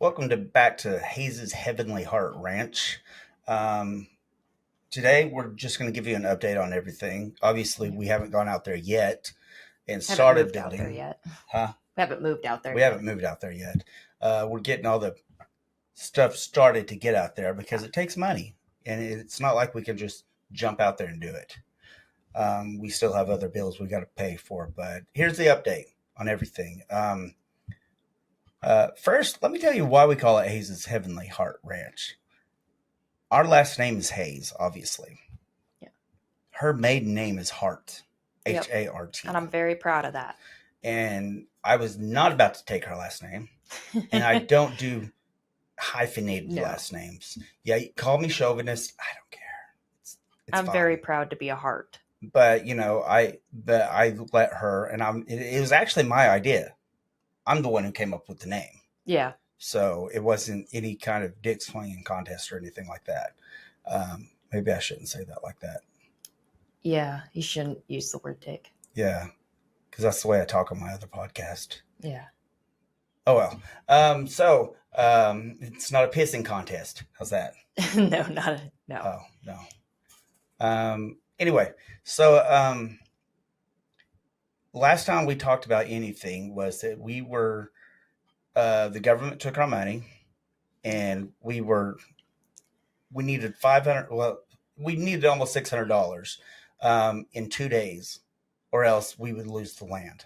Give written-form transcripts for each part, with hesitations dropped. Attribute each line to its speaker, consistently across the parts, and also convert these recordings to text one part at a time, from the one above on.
Speaker 1: Welcome back to Hayes's Heavenly Heart Ranch. Um, Today, we're just going to give you an update on everything. Obviously,
Speaker 2: Yeah.
Speaker 1: we haven't gone out there yet and
Speaker 2: Haven't
Speaker 1: started
Speaker 2: moved out there
Speaker 1: building.
Speaker 2: yet.
Speaker 1: Huh?
Speaker 2: We haven't moved out there
Speaker 1: We
Speaker 2: yet.
Speaker 1: haven't moved out there yet. We're getting all the stuff started to get out there because
Speaker 2: Yeah.
Speaker 1: it takes money. And it's not like we can just jump out there and do it. We still have other bills we got to pay for. But here's the update on everything. First, let me tell you why we call it Hayes's Heavenly Heart Ranch. Our last name is Hayes, obviously.
Speaker 2: Yeah.
Speaker 1: Her maiden name is Hart,
Speaker 2: Yep.
Speaker 1: Hart.
Speaker 2: And I'm very proud of that.
Speaker 1: And I was not about to take her last name. And I don't do hyphenated
Speaker 2: No.
Speaker 1: last names. Yeah, you call me chauvinist. I don't care. It's
Speaker 2: I'm
Speaker 1: fine.
Speaker 2: very proud to be a Hart.
Speaker 1: But I let her, and it was actually my idea. I'm the one who came up with the name.
Speaker 2: Yeah.
Speaker 1: So it wasn't any kind of dick swinging contest or anything like that. Maybe I shouldn't say that like that.
Speaker 2: Yeah, you shouldn't use the word dick.
Speaker 1: Yeah, because that's the way I talk on my other podcast.
Speaker 2: Yeah.
Speaker 1: Oh well. It's not a pissing contest. How's that?
Speaker 2: No.
Speaker 1: Oh no. Anyway, so last time we talked about anything was that we were the government took our money, and we needed 500. Well, we needed almost $600 in 2 days, or else we would lose the land.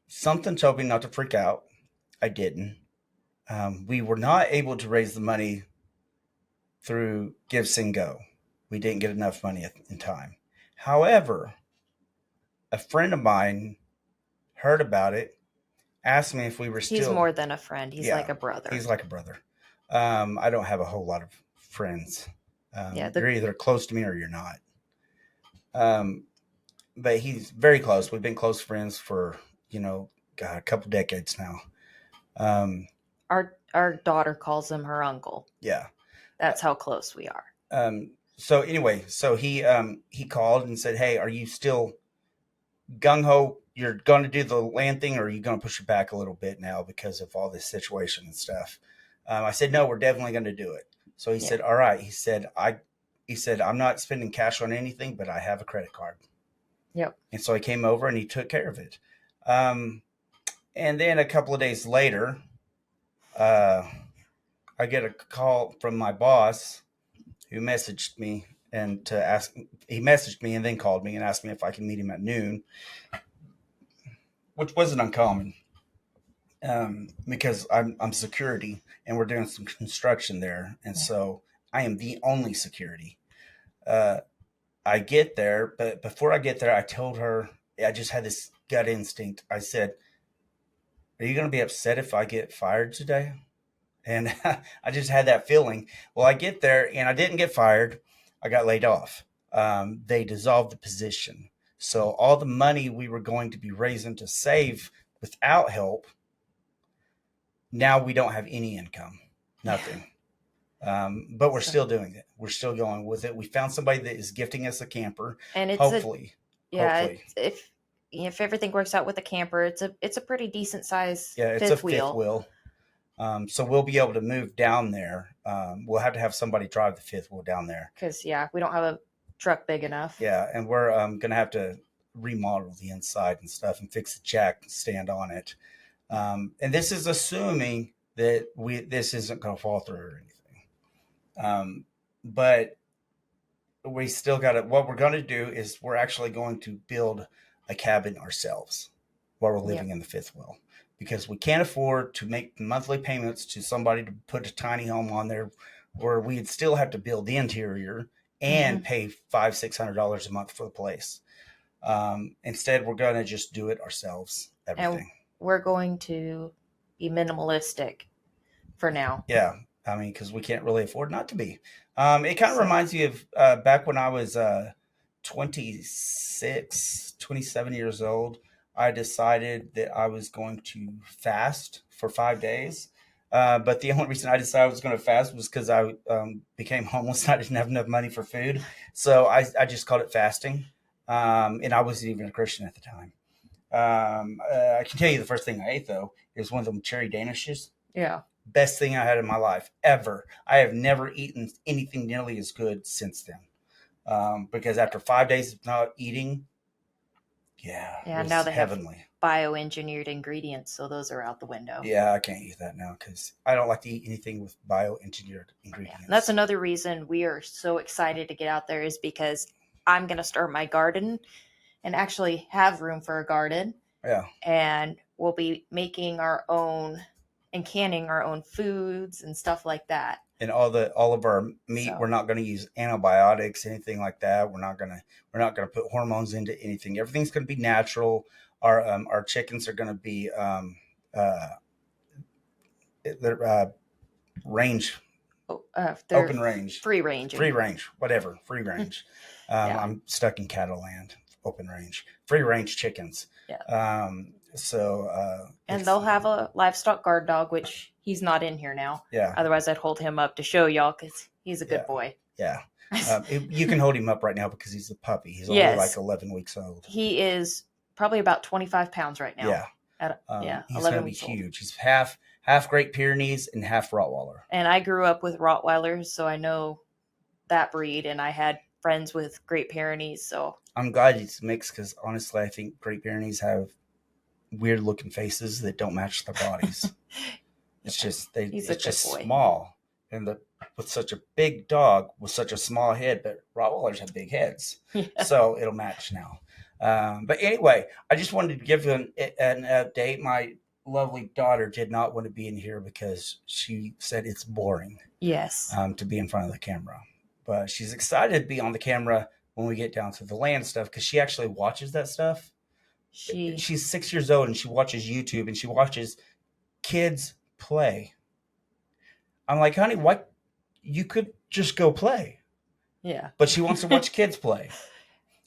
Speaker 1: Something told me not to freak out. I didn't. We were not able to raise the money through Give, Sing, Go. We didn't get enough money in time. However, a friend of mine heard about it, asked me if we were still.
Speaker 2: He's more than a friend. He's like a brother.
Speaker 1: He's like a brother. I don't have a whole lot of friends. You're either close to me or you're not. But he's very close. We've been close friends for, a couple decades now.
Speaker 2: Our daughter calls him her uncle.
Speaker 1: Yeah.
Speaker 2: That's how close we are.
Speaker 1: So anyway, he called and said, "Hey, are you still gung ho? You're going to do the land thing, or are you going to push it back a little bit now because of all this situation and stuff?" I said, "No, we're definitely going to do it." So he said, "All right." He said, "I'm not spending cash on anything, but I have a credit card."
Speaker 2: Yep.
Speaker 1: And so he came over and he took care of it. And then a couple of days later, I get a call from my boss, who messaged me he messaged me and then called me and asked me if I can meet him at noon, which wasn't uncommon, because I'm security and we're doing some construction there. And so I am the only security. I get there, but before I get there, I told her, I just had this gut instinct. I said, "Are you going to be upset if I get fired today?" And I just had that feeling. Well, I get there and I didn't get fired. I got laid off. They dissolved the position. So all the money we were going to be raising to save without help, now we don't have any income, nothing. But we're still doing it. We're still going with it. We found somebody that is gifting us a camper.
Speaker 2: And it's
Speaker 1: hopefully.
Speaker 2: If everything works out with the camper, it's a pretty decent size
Speaker 1: fifth wheel. So we'll be able to move down there. We'll have to have somebody drive the fifth wheel down there.
Speaker 2: Because, we don't have a truck big enough.
Speaker 1: Yeah, and we're going to have to remodel the inside and stuff and fix the jack stand on it. And this is assuming that this isn't going to fall through or anything. But we still got to, what we're going to do is we're actually going to build a cabin ourselves while we're living in the fifth wheel, because we can't afford to make monthly payments to somebody to put a tiny home on there where we'd still have to build the interior and pay $500-$600 a month for the place. Instead, we're going to just do it ourselves, everything.
Speaker 2: And we're going to be minimalistic for now.
Speaker 1: Yeah. I mean, because we can't really afford not to be. It kind of reminds me of back when I was 27 years old. I decided that I was going to fast for 5 days. But the only reason I decided I was going to fast was because I became homeless and I didn't have enough money for food. So I just called it fasting. And I wasn't even a Christian at the time. I can tell you the first thing I ate though is one of them cherry danishes.
Speaker 2: Yeah.
Speaker 1: Best thing I had in my life ever. I have never eaten anything nearly as good since then. Because after 5 days of not eating, yeah, it
Speaker 2: Yeah.
Speaker 1: was
Speaker 2: Now they have
Speaker 1: heavenly.
Speaker 2: bioengineered ingredients, so those are out the window.
Speaker 1: Yeah, I can't eat that now because I don't like to eat anything with bioengineered ingredients.
Speaker 2: Yeah. And that's another reason we are so excited to get out there, is because I'm going to start my garden and actually have room for a garden.
Speaker 1: Yeah.
Speaker 2: And we'll be making our own and canning our own foods and stuff like that.
Speaker 1: And all of our meat,
Speaker 2: So-
Speaker 1: we're not going to use antibiotics, anything like that. We're not gonna put hormones into anything. Everything's going to be natural. Our chickens are going to be they're range,
Speaker 2: they're
Speaker 1: open range,
Speaker 2: free range.
Speaker 1: free range, whatever, free range.
Speaker 2: Yeah.
Speaker 1: I'm stuck in cattle land, open range, free range chickens.
Speaker 2: Yeah. And they'll have a livestock guard dog, which he's not in here now.
Speaker 1: Yeah.
Speaker 2: Otherwise, I'd hold him up to show y'all because he's a good boy.
Speaker 1: Yeah. You can hold him up right now because he's a puppy. He's only like 11 weeks old.
Speaker 2: He is probably about 25 pounds right now.
Speaker 1: Yeah. He's
Speaker 2: 11
Speaker 1: going to be
Speaker 2: weeks old.
Speaker 1: huge. He's half Great Pyrenees and half Rottweiler.
Speaker 2: And I grew up with Rottweilers, so I know that breed, and I had friends with Great Pyrenees, so
Speaker 1: I'm glad it's mixed because honestly, I think Great Pyrenees have weird looking faces that don't match their bodies. It's just it's just small, and with such a big dog with such a small head, but Rottweilers have big heads, so it'll match now. But anyway, I just wanted to give you an update. My lovely daughter did not want to be in here because she said it's boring.
Speaker 2: Yes.
Speaker 1: To be in front of the camera, but she's excited to be on the camera when we get down to the land stuff because she actually watches that stuff. She's 6 years old and she watches YouTube and she watches kids play. I'm like, honey, what? You could just go play.
Speaker 2: Yeah.
Speaker 1: But she wants to watch kids play.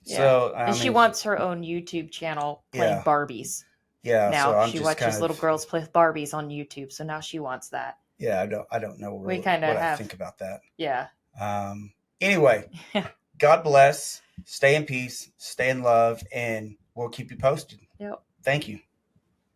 Speaker 2: Yeah.
Speaker 1: So
Speaker 2: and she wants her own YouTube channel playing Barbies.
Speaker 1: Yeah.
Speaker 2: Now she watches little girls play with Barbies on YouTube, so now she wants that.
Speaker 1: Yeah, I don't know really what I think about that.
Speaker 2: Yeah.
Speaker 1: Anyway, God bless. Stay in peace. Stay in love, and we'll keep you posted.
Speaker 2: Yep.
Speaker 1: Thank you.